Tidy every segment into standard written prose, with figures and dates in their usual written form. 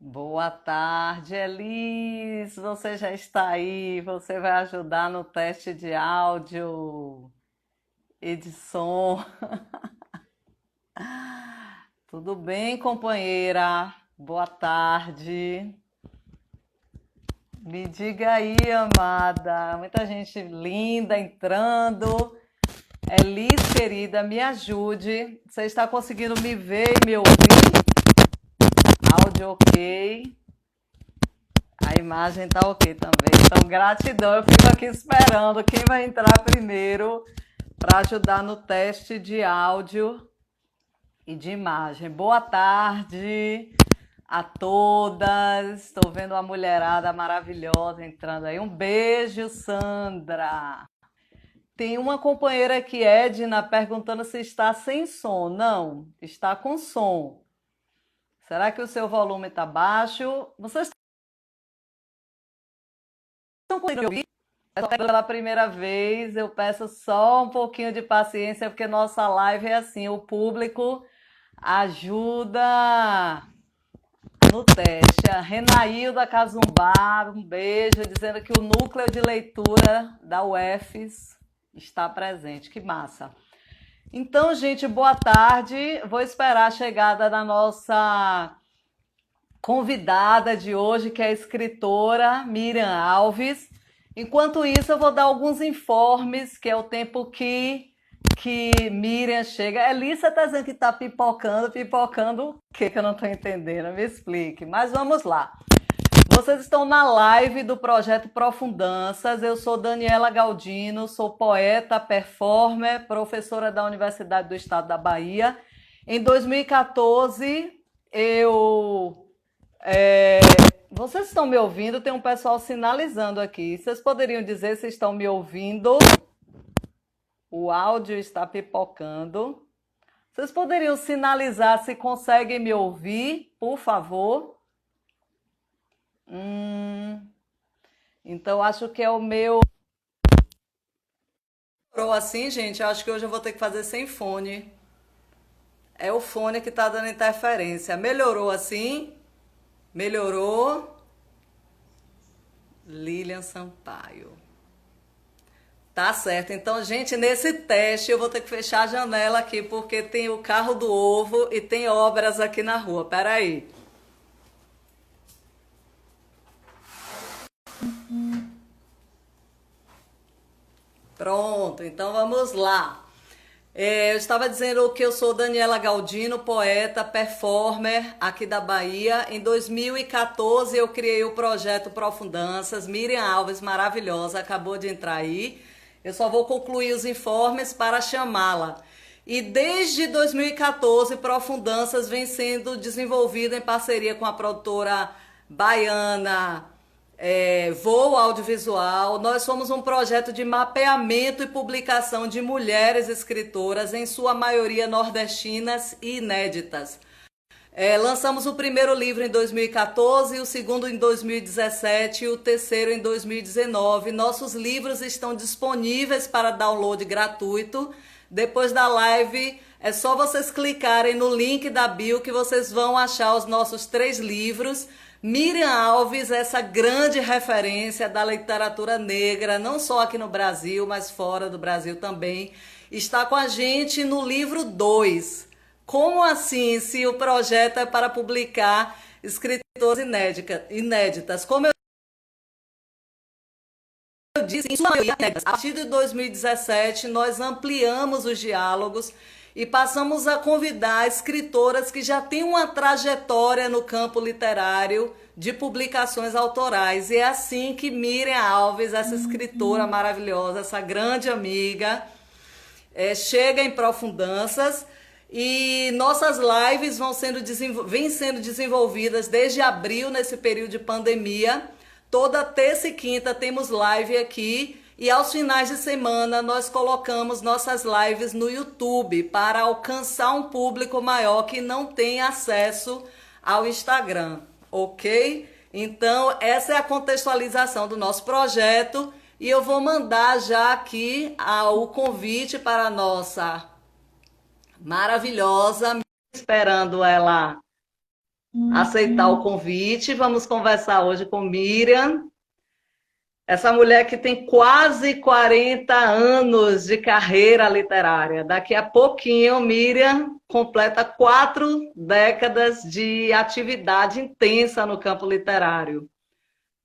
Boa tarde, Elis. Você já está aí? Você vai ajudar no teste de áudio e de som. Tudo bem, companheira? Boa tarde. Me diga aí, amada. Muita gente linda entrando. Elis, querida, me ajude. Você está conseguindo me ver e me ouvir? Áudio ok. A imagem tá ok também. Então, gratidão. Eu fico aqui esperando quem vai entrar primeiro para ajudar no teste de áudio e de imagem. Boa tarde a todas. Estou vendo uma mulherada maravilhosa entrando aí. Um beijo, Sandra. Tem uma companheira aqui, Edna, perguntando se está sem som. Não, está com som. Será que o seu volume está baixo? Vocês estão conseguindo ouvir? Pela primeira vez, eu peço só um pouquinho de paciência, porque nossa live é assim, o público ajuda no teste. A Renailda Cazumbá, um beijo, dizendo que o núcleo de leitura da UFES está presente. Que massa. Então, gente, boa tarde. Vou esperar a chegada da nossa convidada de hoje, que é a escritora Miriam Alves. Enquanto isso, eu vou dar alguns informes, que é o tempo que Miriam chega. Elissa está dizendo que está pipocando. Pipocando o quê que eu não estou entendendo? Me explique. Mas vamos lá. Vocês estão na live do Projeto Profundanças. Eu sou Daniela Galdino, sou poeta, performer, professora da Universidade do Estado da Bahia. Em 2014, eu é, vocês estão me ouvindo? Tem um pessoal sinalizando aqui. Vocês poderiam dizer se estão me ouvindo? O áudio está pipocando. Vocês poderiam sinalizar se conseguem me ouvir, por favor? Então acho que é o meu. Assim, gente, acho que hoje eu vou ter que fazer sem fone. É o fone que está dando interferência. Melhorou assim? Melhorou? Lilian Sampaio. Tá certo. Então, gente, nesse teste eu vou ter que fechar a janela aqui porque tem o carro do ovo e tem obras aqui na rua. Peraí. Pronto, então vamos lá. Eu estava dizendo que eu sou Daniela Galdino, poeta, performer aqui da Bahia. Em 2014 eu criei o projeto Profundanças. Miriam Alves, maravilhosa, acabou de entrar aí. Eu só vou concluir os informes para chamá-la. E desde 2014, Profundanças vem sendo desenvolvido em parceria com a produtora baiana Voo Audiovisual. Nós somos um projeto de mapeamento e publicação de mulheres escritoras, em sua maioria nordestinas e inéditas. Lançamos o primeiro livro em 2014, o segundo em 2017 e o terceiro em 2019. Nossos livros estão disponíveis para download gratuito. Depois da live, é só vocês clicarem no link da bio que vocês vão achar os nossos 3 livros. Miriam Alves, essa grande referência da literatura negra, não só aqui no Brasil, mas fora do Brasil também, está com a gente no livro 2. Como assim, se o projeto é para publicar escritoras inéditas? Como eu disse, em sua maioria, a partir de 2017, nós ampliamos os diálogos e passamos a convidar escritoras que já têm uma trajetória no campo literário de publicações autorais. E é assim que Miriam Alves, essa escritora maravilhosa, essa grande amiga, chega em Profundanças. E nossas lives vêm sendo desenvolvidas desde abril, nesse período de pandemia. Toda terça e quinta temos live aqui. E aos finais de semana nós colocamos nossas lives no YouTube para alcançar um público maior que não tem acesso ao Instagram, ok? Então essa é a contextualização do nosso projeto e eu vou mandar já aqui o convite para a nossa maravilhosa, esperando ela aceitar o convite. Vamos conversar hoje com Miriam, essa mulher que tem quase 40 anos de carreira literária. Daqui a pouquinho, Miriam completa 4 décadas de atividade intensa no campo literário.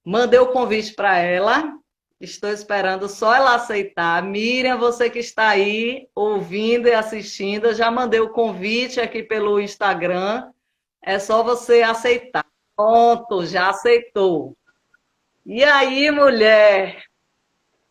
Mandei o convite para ela, estou esperando só ela aceitar. Miriam, você que está aí ouvindo e assistindo, eu já mandei o convite aqui pelo Instagram, é só você aceitar. Pronto, já aceitou. E aí, mulher?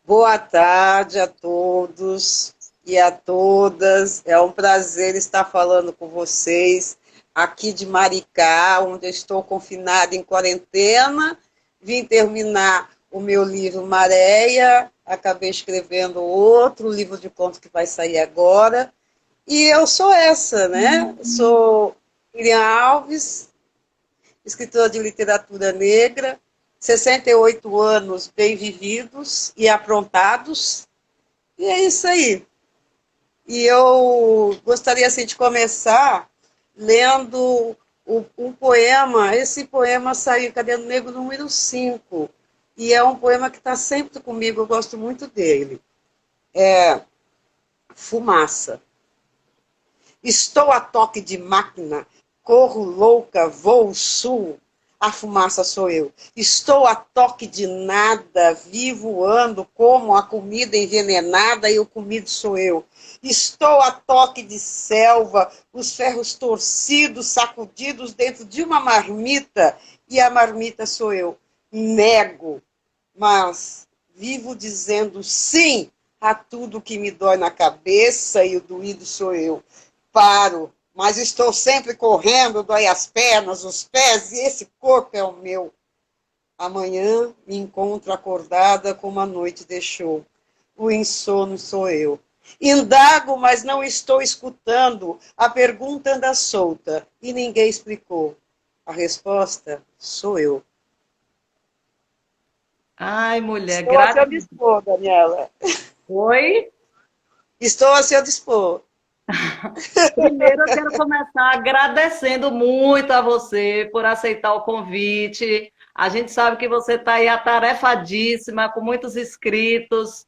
Boa tarde a todos e a todas. É um prazer estar falando com vocês aqui de Maricá, onde eu estou confinada em quarentena. Vim terminar o meu livro Maréia, acabei escrevendo outro livro de contos que vai sair agora. E eu sou essa, né? Sou Miriam Alves, escritora de literatura negra, 68 anos bem vividos e aprontados, e é isso aí. E eu gostaria assim, de começar lendo um poema. Esse poema saiu em Caderno Negro número 5, e é um poema que está sempre comigo, eu gosto muito dele. É Fumaça. Estou a toque de máquina, corro louca, voo sul, a fumaça sou eu. Estou a toque de nada, vivo, ando, como a comida envenenada e o comido sou eu. Estou a toque de selva, os ferros torcidos, sacudidos dentro de uma marmita e a marmita sou eu. Nego, mas vivo dizendo sim a tudo que me dói na cabeça e o doído sou eu. Paro, mas estou sempre correndo, dói as pernas, os pés, e esse corpo é o meu. Amanhã me encontro acordada como a noite deixou. O insono sou eu. Indago, mas não estou escutando. A pergunta anda solta e ninguém explicou. A resposta sou eu. Ai, mulher, Estou a seu dispor, Daniela. Oi? Estou a seu dispor. Primeiro, eu quero começar agradecendo muito a você por aceitar o convite. A gente sabe que você está aí atarefadíssima, com muitos inscritos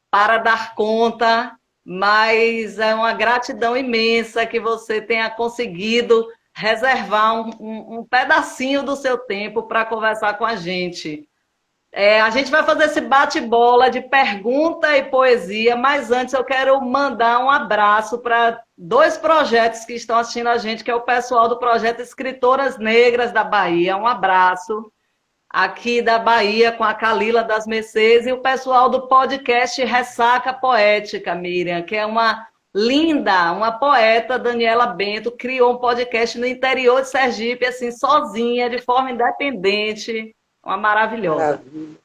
para dar conta, mas é uma gratidão imensa que você tenha conseguido reservar um pedacinho do seu tempo para conversar com a gente. A gente vai fazer esse bate-bola de pergunta e poesia, mas antes eu quero mandar um abraço para 2 projetos que estão assistindo a gente, que é o pessoal do projeto Escritoras Negras da Bahia. Um abraço aqui da Bahia com a Calila das Mercês e o pessoal do podcast Ressaca Poética, Miriam, que é uma linda, uma poeta, Daniela Bento, criou um podcast no interior de Sergipe, assim, sozinha, de forma independente. Uma maravilhosa. Maravilha.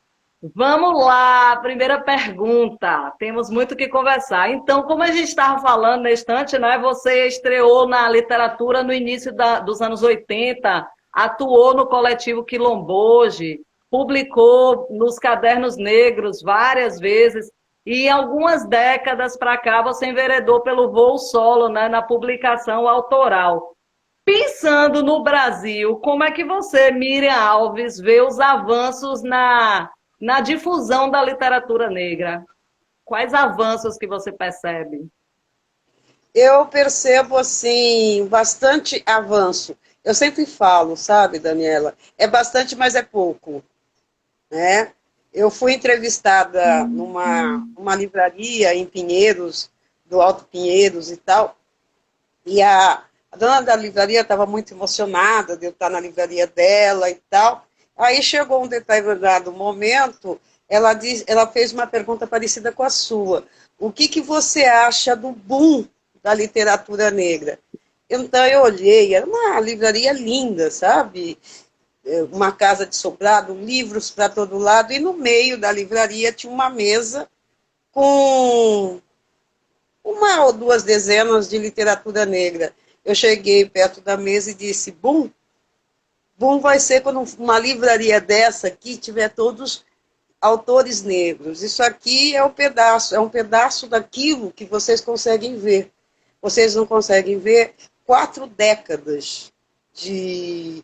Vamos lá, primeira pergunta. Temos muito o que conversar. Então, como a gente estava falando na estante, né? Você estreou na literatura no início dos anos 80, atuou no coletivo Quilomboje, publicou nos Cadernos Negros várias vezes, e algumas décadas para cá você enveredou pelo voo solo, né? Na publicação autoral. Pensando no Brasil, como é que você, Miriam Alves, vê os avanços na difusão da literatura negra? Quais avanços que você percebe? Eu percebo, assim, bastante avanço. Eu sempre falo, sabe, Daniela? É bastante, mas é pouco, né? Eu fui entrevistada numa livraria em Pinheiros, do Alto Pinheiros e tal, e a dona da livraria estava muito emocionada de eu estar na livraria dela e tal. Aí chegou um determinado momento, ela fez uma pergunta parecida com a sua. O que você acha do boom da literatura negra? Então eu olhei, era uma livraria linda, sabe? Uma casa de sobrado, livros para todo lado, e no meio da livraria tinha uma mesa com 1 ou 2 dezenas de literatura negra. Eu cheguei perto da mesa e disse, boom vai ser quando uma livraria dessa aqui tiver todos autores negros. Isso aqui é um pedaço daquilo que vocês conseguem ver. Vocês não conseguem ver 4 décadas de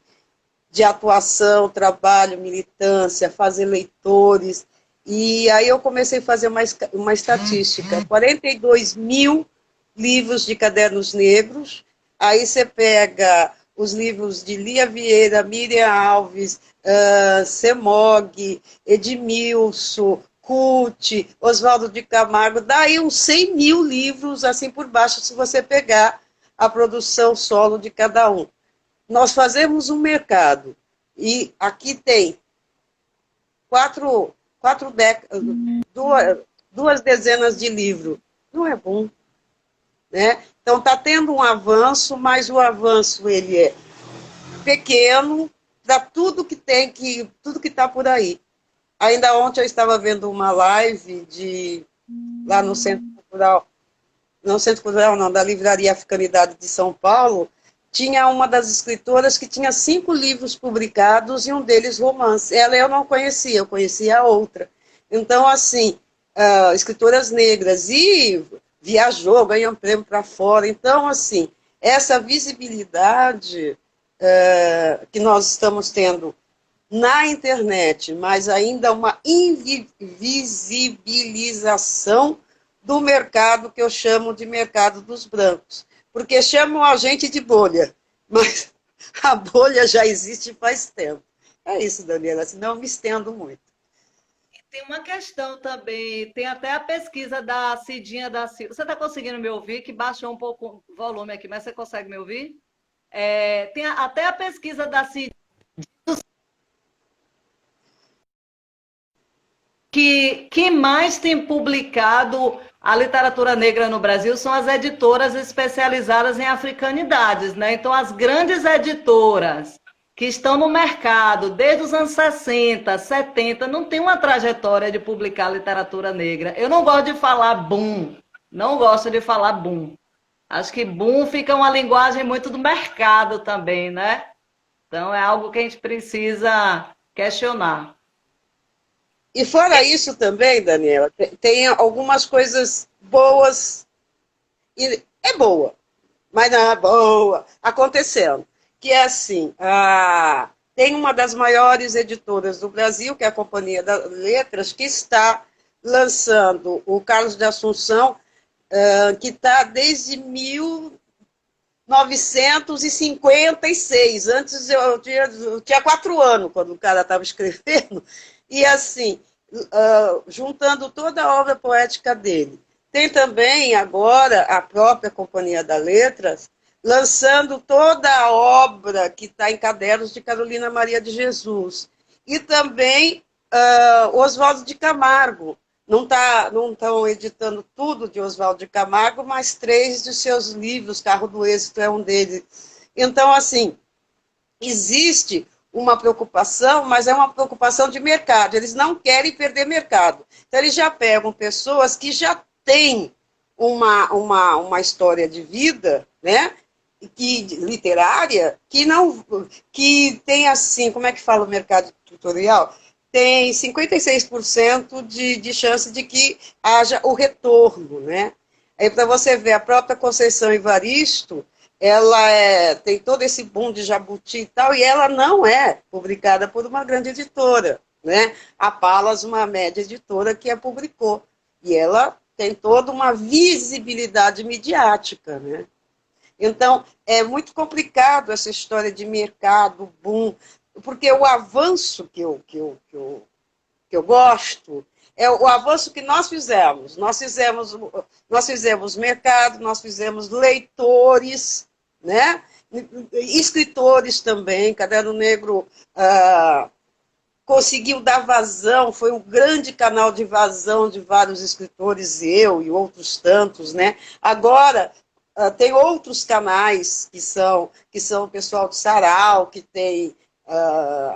atuação, trabalho, militância, fazer leitores. E aí eu comecei a fazer uma estatística, 42 mil livros de cadernos negros, aí você pega os livros de Lia Vieira, Miriam Alves, Semog, Edmilson, Cult, Oswaldo de Camargo, daí uns 100 mil livros, assim por baixo, se você pegar a produção solo de cada um. Nós fazemos um mercado, e aqui tem duas dezenas de livros. Não é bom, né? Então está tendo um avanço, mas o avanço ele é pequeno para tudo que tem, tudo que está por aí. Ainda ontem eu estava vendo uma live lá no Centro Cultural, não, da Livraria Africanidade de São Paulo, tinha uma das escritoras que tinha 5 livros publicados e um deles romance. Ela eu não conhecia, eu conhecia a outra. Então, assim, escritoras negras, e viajou, ganhou um prêmio para fora. Então, assim, essa visibilidade que nós estamos tendo na internet, mas ainda uma invisibilização do mercado que eu chamo de mercado dos brancos. Porque chamam a gente de bolha, mas a bolha já existe faz tempo. É isso, Daniela, senão eu me estendo muito. Tem uma questão também, tem até a pesquisa da Cidinha da Silva. Você está conseguindo me ouvir? Que baixou um pouco o volume aqui, mas você consegue me ouvir? Tem até a pesquisa da Cidinha que mais tem publicado a literatura negra no Brasil são as editoras especializadas em africanidades, né? Então, as grandes editoras que estão no mercado desde os anos 60, 70, não tem uma trajetória de publicar literatura negra. Eu não gosto de falar boom, não gosto de falar boom. Acho que boom fica uma linguagem muito do mercado também, né? Então, é algo que a gente precisa questionar. E fora isso também, Daniela, tem algumas coisas boas, e é boa, mas não é boa, acontecendo. Que é assim, tem uma das maiores editoras do Brasil, que é a Companhia das Letras, que está lançando o Carlos de Assunção, que está desde 1956. Antes eu tinha 4 anos quando o cara estava escrevendo, e assim, juntando toda a obra poética dele. Tem também agora a própria Companhia das Letras lançando toda a obra que está em cadernos de Carolina Maria de Jesus. E também Oswaldo de Camargo. Não estão editando tudo de Oswaldo de Camargo, mas 3 de seus livros, Carro do Êxito é um deles. Então, assim, existe uma preocupação, mas é uma preocupação de mercado. Eles não querem perder mercado. Então, eles já pegam pessoas que já têm uma história de vida, né? Literária, que tem assim, como é que fala o mercado tutorial? Tem 56% de chance de que haja o retorno, né? Aí, para você ver, a própria Conceição Evaristo, ela tem todo esse boom de Jabuti e tal, e ela não é publicada por uma grande editora, né? A Palas, uma média editora que a publicou, e ela tem toda uma visibilidade midiática, né? Então, é muito complicado essa história de mercado, boom, porque o avanço que eu gosto é o avanço que nós fizemos. Nós fizemos mercado, nós fizemos leitores, né? Escritores também. Caderno Negro conseguiu dar vazão, foi um grande canal de vazão de vários escritores, eu e outros tantos, né? Agora, tem outros canais que são o pessoal do Sarau, que tem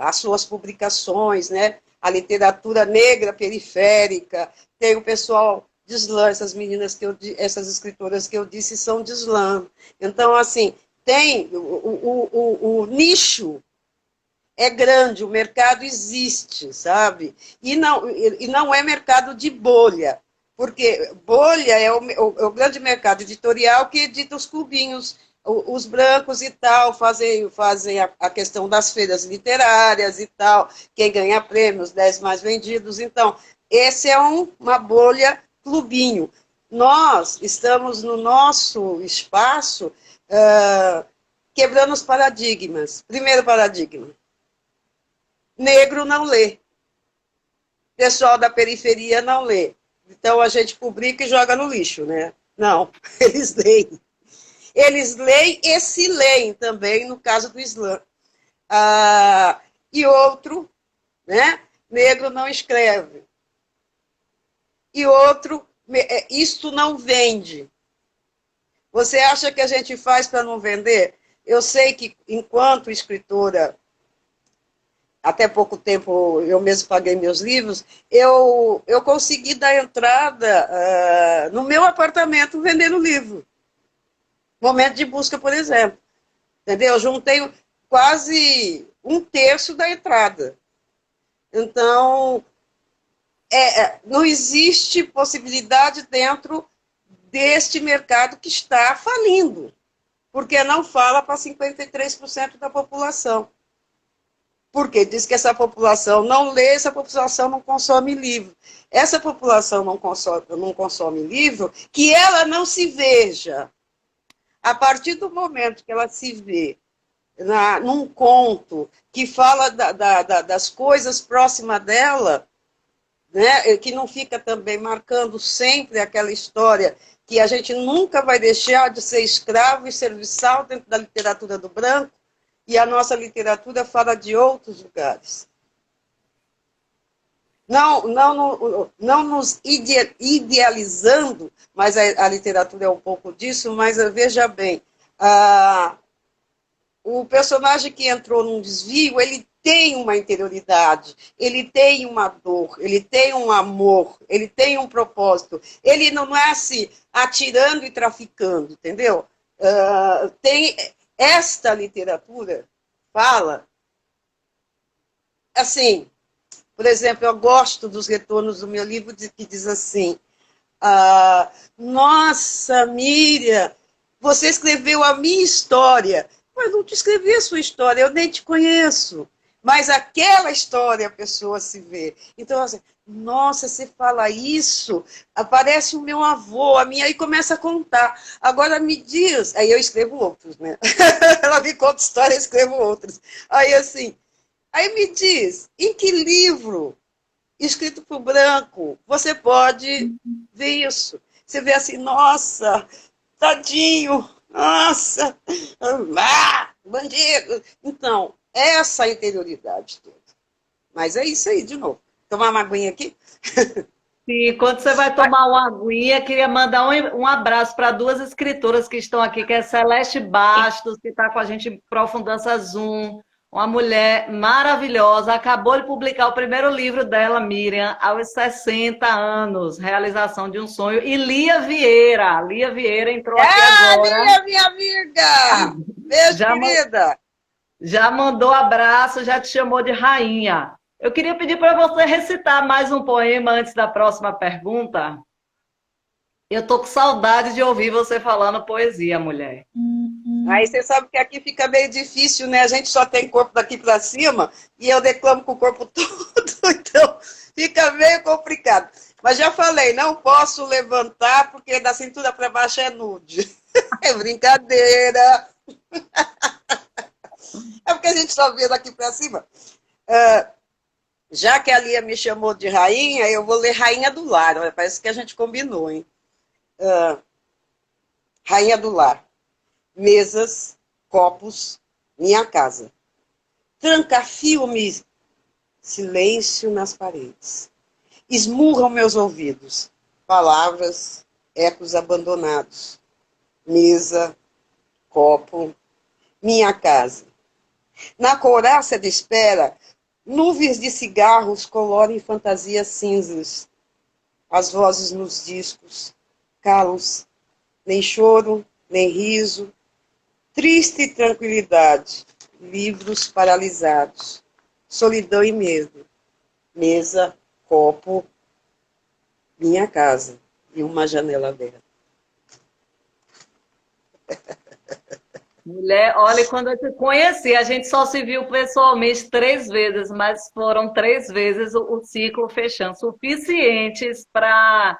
as suas publicações, né? A literatura negra periférica, tem o pessoal de slam, essas escritoras que eu disse são de slam. Então, assim, tem o nicho é grande, o mercado existe, sabe? E não é mercado de bolha, porque bolha é o grande mercado editorial que edita os clubinhos os brancos e tal fazem a questão das feiras literárias e tal, quem ganha prêmios, 10 mais vendidos. Então, esse é uma bolha clubinho. Nós estamos no nosso espaço quebrando os paradigmas. Primeiro paradigma, negro não lê. Pessoal da periferia não lê. Então, a gente publica e joga no lixo, né? Não, eles leem. Eles leem e se leem também, no caso do Islã. E outro, né? Negro não escreve. E outro, isto não vende. Você acha que a gente faz para não vender? Eu sei que, enquanto escritora, até pouco tempo eu mesmo paguei meus livros, eu consegui dar entrada no meu apartamento vendendo livro. Momento de busca, por exemplo. Entendeu? Eu juntei quase um terço da entrada. Então, não existe possibilidade dentro deste mercado que está falindo, porque não fala para 53% da população. Porque diz que essa população não lê, essa população não consome livro. Essa população não consome livro, que ela não se veja. A partir do momento que ela se vê num conto que fala das coisas próximas dela, né, que não fica também marcando sempre aquela história que a gente nunca vai deixar de ser escravo e serviçal dentro da literatura do branco, e a nossa literatura fala de outros lugares. Não nos idealizando, mas a literatura é um pouco disso, mas veja bem, o personagem que entrou num desvio, ele tem uma interioridade, ele tem uma dor, ele tem um amor, ele tem um propósito. Ele não nasce atirando e traficando, entendeu? Esta literatura fala, assim, por exemplo, eu gosto dos retornos do meu livro que diz assim, nossa, Miriam, você escreveu a minha história. Mas não te escrevi a sua história, eu nem te conheço. Mas aquela história a pessoa se vê. Então, assim, nossa, você fala isso, aparece o meu avô, a minha, aí começa a contar. Agora me diz, aí eu escrevo outros, né? Ela me conta história, eu escrevo outros. Aí assim, aí me diz, em que livro escrito por branco você pode ver isso? Você vê assim, nossa, tadinho, nossa, bandido. Então, essa interioridade toda. Mas é isso aí, de novo. Tomar uma aguinha aqui? E quando você vai tomar uma aguinha, queria mandar um abraço para duas escritoras que estão aqui, que é Celeste Bastos, que está com a gente em Profundança Zoom, uma mulher maravilhosa, acabou de publicar o primeiro livro dela, Miriam, aos 60 anos, Realização de um Sonho, e Lia Vieira entrou aqui agora, Lia, minha amiga! Beijo, já, querida! já mandou abraço, já te chamou de rainha. Eu queria pedir para você recitar mais um poema antes da próxima pergunta. Eu tô com saudade de ouvir você falando poesia, mulher. Aí você sabe que aqui fica meio difícil, né? A gente só tem corpo daqui para cima e eu declamo com o corpo todo, então fica meio complicado. Mas já falei, não posso levantar porque da cintura para baixo é nude. É brincadeira. É porque a gente só vê daqui para cima. Já que a Lia me chamou de rainha, eu vou ler Rainha do Lar. Olha, parece que a gente combinou, hein? Rainha do Lar. Mesas, copos, minha casa. Tranca-filme, silêncio nas paredes. Esmurram meus ouvidos. Palavras, ecos abandonados. Mesa, copo, minha casa. Na couraça de espera, nuvens de cigarros coloram em fantasias cinzas. As vozes nos discos, calos, nem choro, nem riso, triste tranquilidade, livros paralisados, solidão e medo, mesa, copo, minha casa e uma janela aberta. Mulher, olha, quando eu te conheci, a gente só se viu pessoalmente 3 vezes, mas foram 3 vezes o ciclo fechando, suficientes para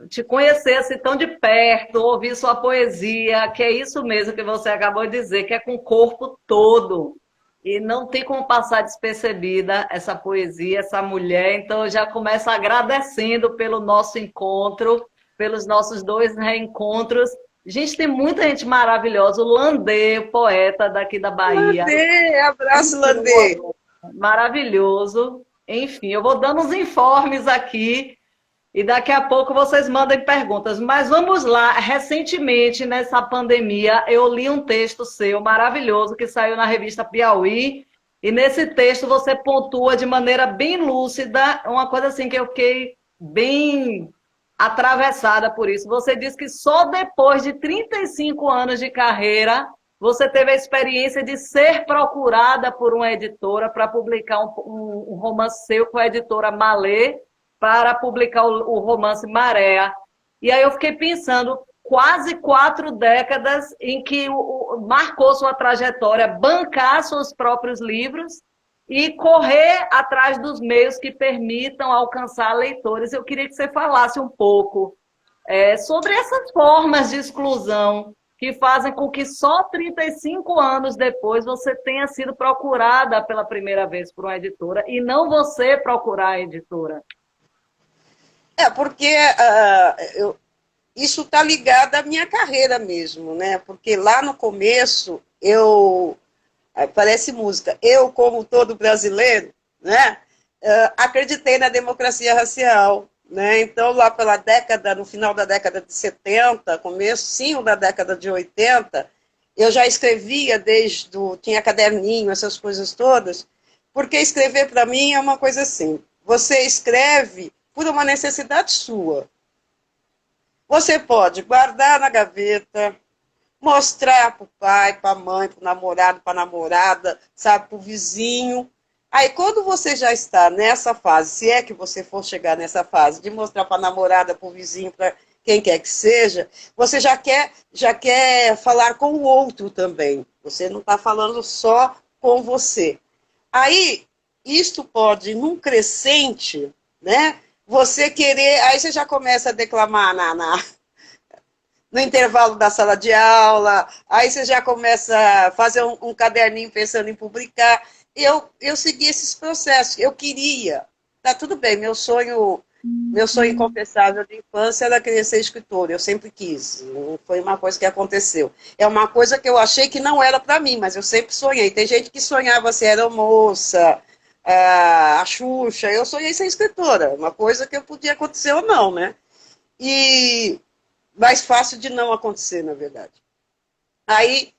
te conhecer assim tão de perto, ouvir sua poesia, que é isso mesmo que você acabou de dizer, que é com o corpo todo. E não tem como passar despercebida essa poesia, essa mulher. Então, eu já começo agradecendo pelo nosso encontro, pelos nossos 2 reencontros. Gente, tem muita gente maravilhosa. O Landê, o poeta daqui da Bahia. Landê, abraço, Landê. Incrível, maravilhoso. Enfim, eu vou dando os informes aqui e daqui a pouco vocês mandem perguntas. Mas vamos lá. Recentemente, nessa pandemia, eu li um texto seu maravilhoso que saiu na revista Piauí. E nesse texto você pontua de maneira bem lúcida uma coisa assim que eu fiquei bem atravessada por isso. Você diz que só depois de 35 anos de carreira você teve a experiência de ser procurada por uma editora para publicar um romance seu com a editora Malê, para publicar o romance Maré. E aí eu fiquei pensando, quase 4 décadas em que marcou sua trajetória, bancar seus próprios livros e correr atrás dos meios que permitam alcançar leitores. Eu queria que você falasse um pouco sobre essas formas de exclusão que fazem com que só 35 anos depois você tenha sido procurada pela primeira vez por uma editora e não você procurar a editora. Porque isso está ligado à minha carreira mesmo, né? Porque lá no começo, parece música, eu, como todo brasileiro, né? Acreditei na democracia racial. Né? Então, lá pela década, no final da década de 70, comecinho da década de 80, eu já escrevia tinha caderninho, essas coisas todas, porque escrever para mim é uma coisa assim, você escreve por uma necessidade sua. Você pode guardar na gaveta, mostrar para o pai, para a mãe, para o namorado, para a namorada, sabe, para o vizinho. Aí, quando você já está nessa fase, se é que você for chegar nessa fase, de mostrar para a namorada, para o vizinho, para quem quer que seja, você já quer falar com o outro também. Você não está falando só com você. Aí, isto pode, num crescente, né? Você querer, aí você já começa a declamar no intervalo da sala de aula, aí você já começa a fazer um caderninho pensando em publicar. Eu segui esses processos, eu queria, tá tudo bem, meu sonho inconfessável de infância era querer ser escritora, eu sempre quis, não foi uma coisa que aconteceu. É uma coisa que eu achei que não era para mim, mas eu sempre sonhei. Tem gente que sonhava ser aeromoça, a Xuxa, eu sonhei ser escritora, uma coisa que podia acontecer ou não, né? E mais fácil de não acontecer, na verdade. Aí,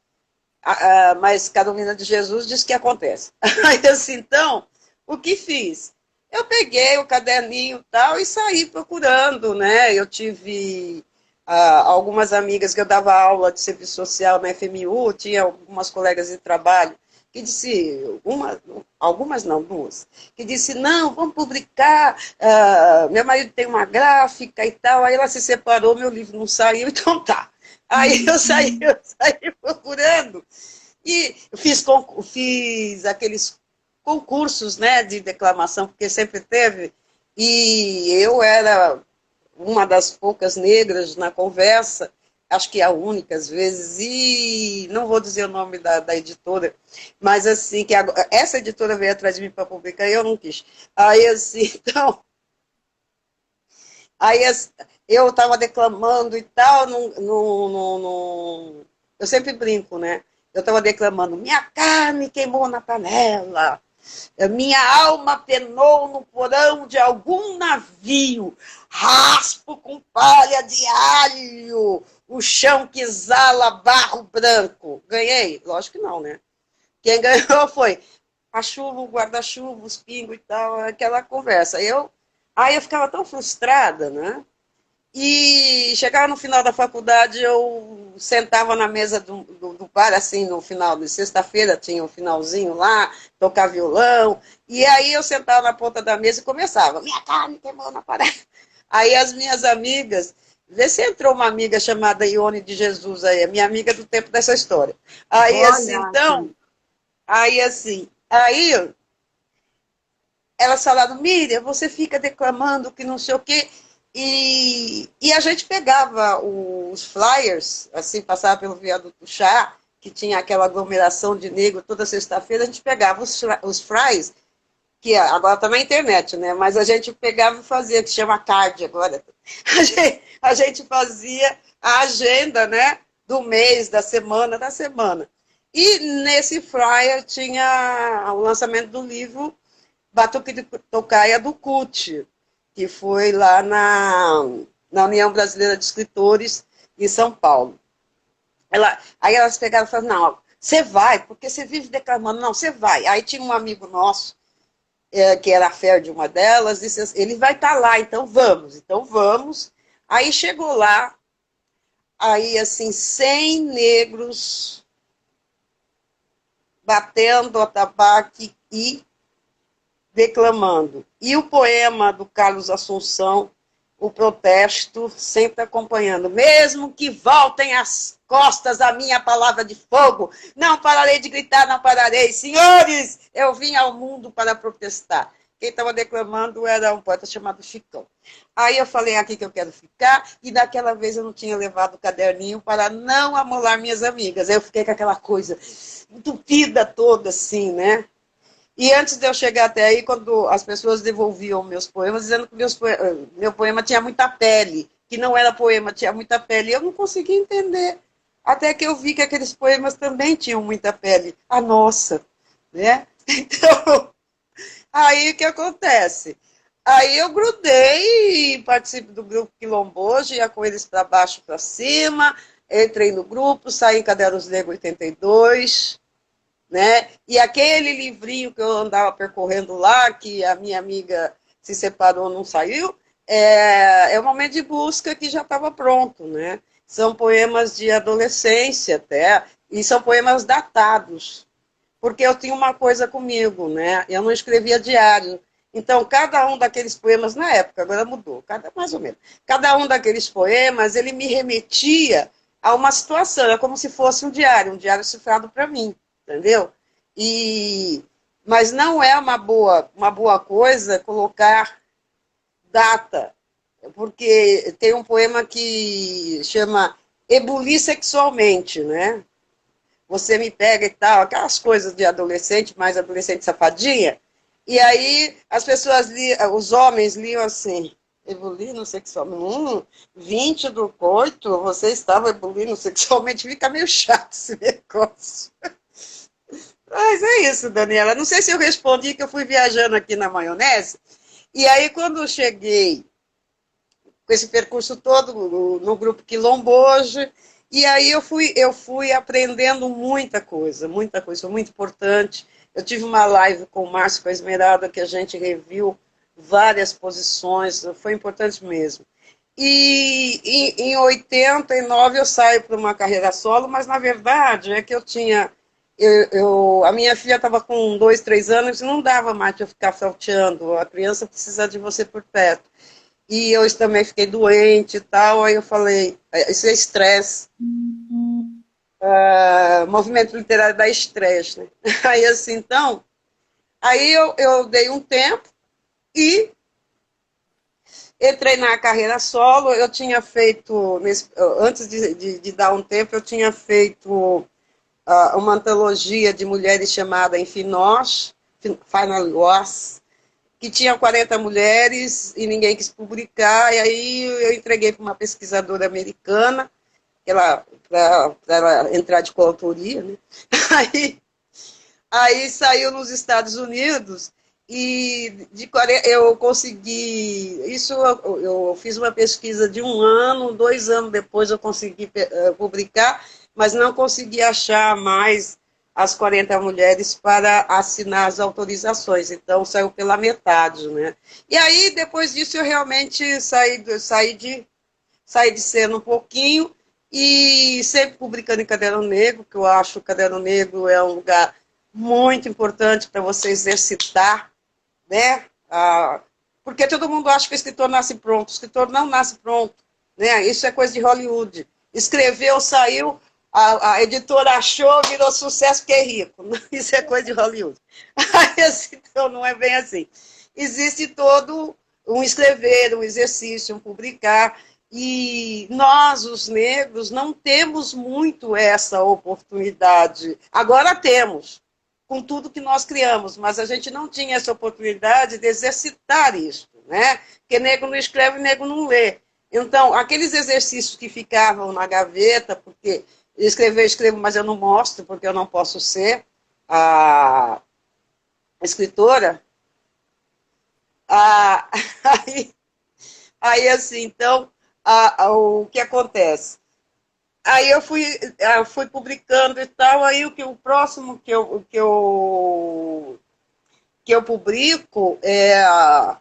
mas Carolina de Jesus diz que acontece. Aí, assim, então, o que fiz? Eu peguei o caderninho e tal e saí procurando, né? Eu tive algumas amigas que eu dava aula de serviço social na FMU, tinha algumas colegas de trabalho que disse, algumas não, duas, que disse, não, vamos publicar, meu marido tem uma gráfica e tal, aí ela se separou, meu livro não saiu, então tá. Aí eu saí procurando e fiz aqueles concursos, né, de declamação, porque sempre teve, e eu era uma das poucas negras na conversa, acho que a única às vezes, e não vou dizer o nome da editora, mas assim, essa editora veio atrás de mim para publicar e eu não quis. Aí assim, então, aí eu estava declamando e tal, eu sempre brinco, né? Eu estava declamando, minha carne queimou na panela, minha alma penou no porão de algum navio, raspo com palha de alho, o chão que exala barro branco. Ganhei? Lógico que não, né? Quem ganhou foi a chuva, o guarda-chuva, os pingos e tal, aquela conversa. Aí eu ficava tão frustrada, né? E chegava no final da faculdade, eu sentava na mesa do bar, assim, no final de sexta-feira, tinha um finalzinho lá, tocar violão, e aí eu sentava na ponta da mesa e começava, minha carne queimou na parede. Aí as minhas amigas Vê se entrou uma amiga chamada Ione de Jesus aí, a minha amiga do tempo dessa história. Aí, Vou assim, olhar então, aqui. aí elas falaram, Miriam, você fica declamando que não sei o quê, e a gente pegava os flyers, assim, passava pelo viaduto do Chá, que tinha aquela aglomeração de negro toda sexta-feira, a gente pegava os flyers, que agora está na internet, né? Mas a gente pegava e fazia, que chama card agora. A gente fazia a agenda, né? Do mês, da semana, da semana. E nesse flyer tinha o lançamento do livro Batuque de Tocaia do CUT, que foi lá na União Brasileira de Escritores, em São Paulo. Aí elas pegaram e falaram, não, você vai, porque você vive declamando, não, você vai. Aí tinha um amigo nosso, que era a fé de uma delas, disse assim, ele vai estar lá, então vamos. Então vamos. Aí chegou lá, aí assim, 100 negros batendo atabaque e declamando. E o poema do Carlos Assunção, o protesto, sempre acompanhando. Mesmo que voltem as costas à minha palavra de fogo, não pararei de gritar, não pararei. Senhores, eu vim ao mundo para protestar. Quem estava declamando era um poeta chamado Chicão. Aí eu falei aqui que eu quero ficar, e daquela vez eu não tinha levado o caderninho para não amolar minhas amigas. Aí eu fiquei com aquela coisa entupida toda, assim, né? E antes de eu chegar até aí, quando as pessoas devolviam meus poemas, dizendo que meu poema tinha muita pele, que não era poema, tinha muita pele, eu não conseguia entender. Até que eu vi que aqueles poemas também tinham muita pele. A nossa, né? Então, aí o que acontece? Aí eu grudei e participo do grupo Quilombojo, ia com eles para baixo, para cima, entrei no grupo, saí em Cadernos Negros 82, né? E aquele livrinho que eu andava percorrendo lá, que a minha amiga se separou, não saiu, é um momento de busca que já estava pronto, né? São poemas de adolescência até, e são poemas datados, porque eu tinha uma coisa comigo, né? Eu não escrevia diário. Então, cada um daqueles poemas, na época, agora mudou, mais ou menos, cada um daqueles poemas, ele me remetia a uma situação, é como se fosse um diário cifrado para mim, entendeu? Mas não é uma boa coisa colocar data, porque tem um poema que chama Ebulir Sexualmente, né? Você me pega e tal, aquelas coisas de adolescente, mais adolescente safadinha, e aí as pessoas liam, os homens liam assim, ebulindo sexualmente, 20 do coito, você estava ebulindo sexualmente, fica meio chato esse negócio. Mas é isso, Daniela. Não sei se eu respondi, que eu fui viajando aqui na maionese. E aí, quando eu cheguei com esse percurso todo no grupo Quilombojo, e aí eu fui aprendendo muita coisa, foi muito importante. Eu tive uma live com o Márcio com a Esmeralda, que a gente reviu várias posições, foi importante mesmo. E em 89 eu saio para uma carreira solo, mas na verdade é que eu tinha. A minha filha estava com 2, 3 anos e não dava mais para eu ficar salteando. A criança precisa de você por perto. E eu também fiquei doente e tal. Aí eu falei, isso é estresse. Movimento literário dá estresse, né? Aí assim, então, aí eu dei um tempo e entrei na carreira solo. Eu tinha feito, antes de dar um tempo, eu tinha feito uma antologia de mulheres chamada Enfim Nós, Final Loss, que tinha 40 mulheres e ninguém quis publicar, e aí eu entreguei para uma pesquisadora americana, para ela entrar de coautoria, né? Aí, aí saiu nos Estados Unidos e eu consegui, isso eu fiz uma pesquisa de 1 ano, 2 anos depois eu consegui publicar, mas não consegui achar mais as 40 mulheres para assinar as autorizações, então saiu pela metade, né? E aí, depois disso, eu realmente saí de cena um pouquinho, e sempre publicando em Caderno Negro, que eu acho que o Caderno Negro é um lugar muito importante para você exercitar, né? Porque todo mundo acha que o escritor nasce pronto. O escritor não nasce pronto. né? Isso é coisa de Hollywood. Escreveu, saiu, a editora achou, virou sucesso porque é rico. Isso é coisa de Hollywood. Aí, assim, então, não é bem assim. Existe todo um escrever, um exercício, um publicar, e nós, os negros, não temos muito essa oportunidade. Agora temos, com tudo que nós criamos, mas a gente não tinha essa oportunidade de exercitar isso, né? Porque negro não escreve, negro não lê. Então, aqueles exercícios que ficavam na gaveta, porque escrever, escrevo, mas eu não mostro, porque eu não posso ser a escritora. Ah, aí, aí, assim, então, o que acontece? Aí eu fui publicando e tal, aí o próximo que eu publico é a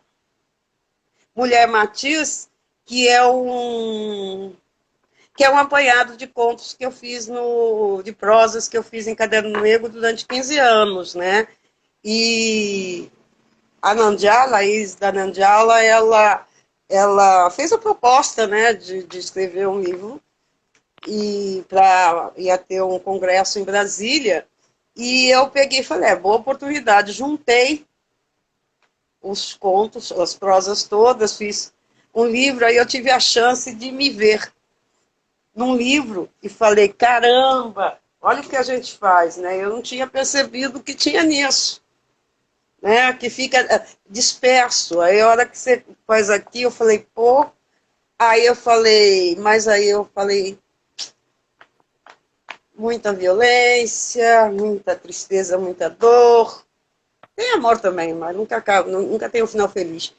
Mulher Matiz, que é um apanhado de contos que eu fiz de prosas que eu fiz em Caderno Negro durante 15 anos, né? E a Nandiala, a Isis da Nandiala, ela fez a proposta, né, de escrever um livro e ia ter um congresso em Brasília, e eu peguei e falei, boa oportunidade, juntei os contos, as prosas todas, fiz um livro, aí eu tive a chance de me ver num livro e falei, caramba, olha o que a gente faz, né? Eu não tinha percebido que tinha nisso, né? Que fica disperso. Aí a hora que você faz aqui, eu falei, pô, aí eu falei, muita violência, muita tristeza, muita dor. Tem amor também, mas nunca tem um final feliz.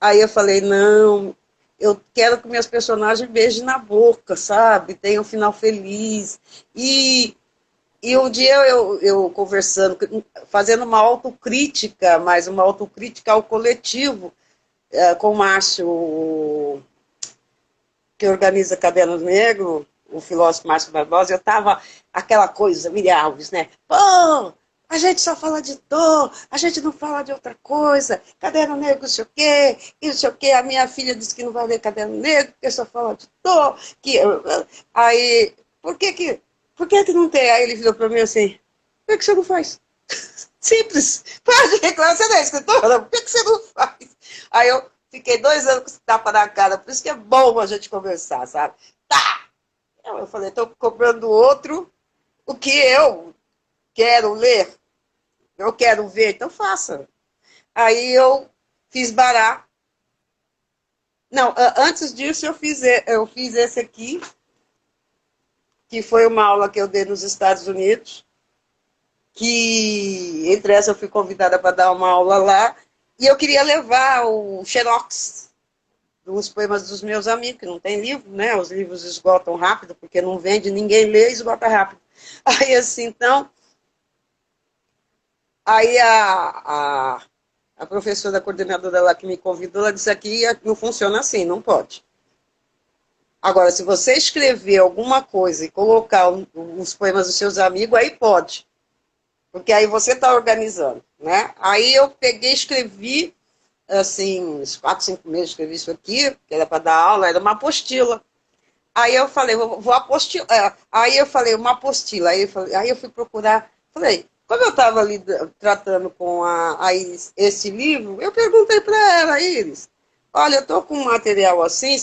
Aí eu falei, não, eu quero que meus personagens beijem na boca, sabe? Tenham um final feliz. E um dia eu conversando, fazendo uma autocrítica, mas uma autocrítica ao coletivo, com o Márcio, que organiza Caderno Negro, o filósofo Márcio Barbosa, eu estava aquela coisa, Miriam Alves, né? Pô, a gente só fala de dor, a gente não fala de outra coisa, Caderno Negro, não sei o quê, e não sei o quê. A minha filha disse que não vai ler Caderno Negro, porque só fala de dor. Aí, por que não tem? Aí ele virou para mim assim, por que você não faz? Simples, para de reclamar, você não é escritora, por que você não faz? Aí eu fiquei 2 anos com esse tapa na cara, por isso que é bom a gente conversar, sabe? Tá! Eu falei, estou cobrando outro o que eu quero ler, eu quero ver, então faça. Aí eu fiz Bará. Não, antes disso eu fiz esse aqui, que foi uma aula que eu dei nos Estados Unidos, que entre essa eu fui convidada para dar uma aula lá, e eu queria levar o xerox dos poemas dos meus amigos, que não tem livro, né? Os livros esgotam rápido, porque não vende, ninguém lê, esgota rápido. Aí, assim, então, aí a professora, a coordenadora lá que me convidou, ela disse aqui não funciona assim, não pode. Agora, se você escrever alguma coisa e colocar os poemas dos seus amigos, aí pode. Porque aí você está organizando, né? Aí eu peguei, escrevi, assim, uns 4, 5 meses escrevi isso aqui, que era para dar aula, era uma apostila. Aí eu falei, vou apostilar. Aí eu falei, uma apostila. Aí eu fui procurar, falei, como eu estava ali tratando com a Iris esse livro, eu perguntei para ela, Iris, olha, eu estou com um material assim,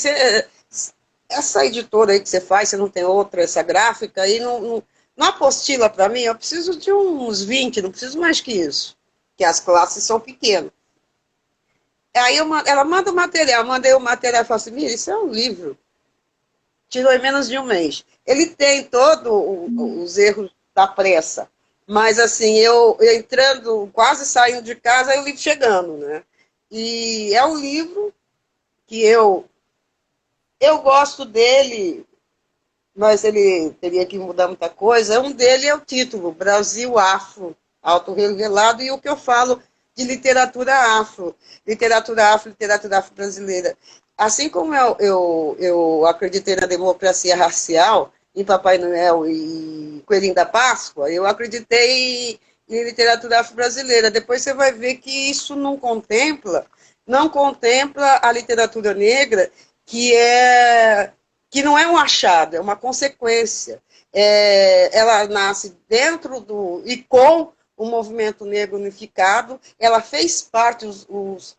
essa editora aí que você faz, você não tem outra, essa gráfica aí, não apostila para mim, eu preciso de uns 20, não preciso mais que isso, que as classes são pequenas. Aí ela manda o material, mandei o material e falei assim, Mira, isso é um livro. Tirou em menos de um mês. Ele tem todos os erros da pressa, mas assim, eu entrando, quase saindo de casa, aí o livro chegando, né? E é um livro que eu gosto dele, mas ele teria que mudar muita coisa. Um dele é o título, Brasil Afro, autorrevelado, e o que eu falo de literatura afro, literatura afro-brasileira. Assim como eu acreditei na democracia racial, em Papai Noel e Coelhinho da Páscoa, eu acreditei em literatura afro-brasileira. Depois você vai ver que isso não contempla a literatura negra, que é que não é um achado, é uma consequência. Ela nasce dentro do e com o movimento negro unificado, ela fez parte, os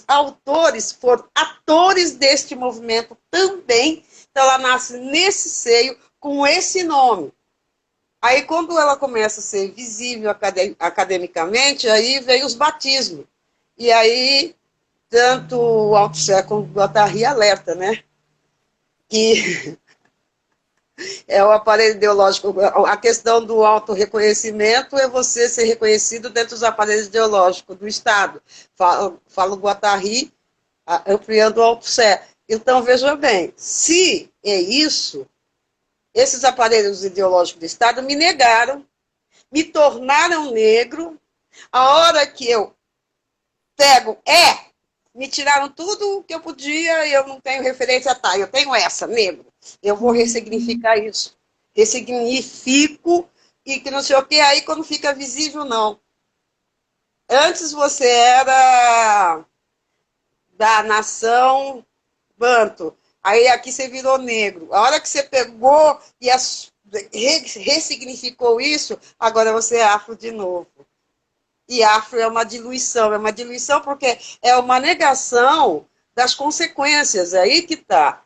autores foram atores deste movimento também, então ela nasce nesse seio, com esse nome. Aí, quando ela começa a ser visível academicamente, aí vem os batismos. E aí, tanto o Althusser como o Guattari alerta, né? Que é o aparelho ideológico. A questão do autorreconhecimento é você ser reconhecido dentro dos aparelhos ideológicos do Estado. Falo Guattari, ampliando o Althusser. Então, veja bem, se é isso, esses aparelhos ideológicos do Estado me negaram, me tornaram negro. A hora que eu pego, me tiraram tudo o que eu podia e eu não tenho referência, tá, eu tenho essa, negro. Eu vou ressignificar isso. Ressignifico e que não sei o que, aí quando fica visível, não. Antes você era da nação banto, aí aqui você virou negro. A hora que você pegou e ressignificou isso, agora você é afro de novo. E afro é uma diluição porque é uma negação das consequências, é aí que está.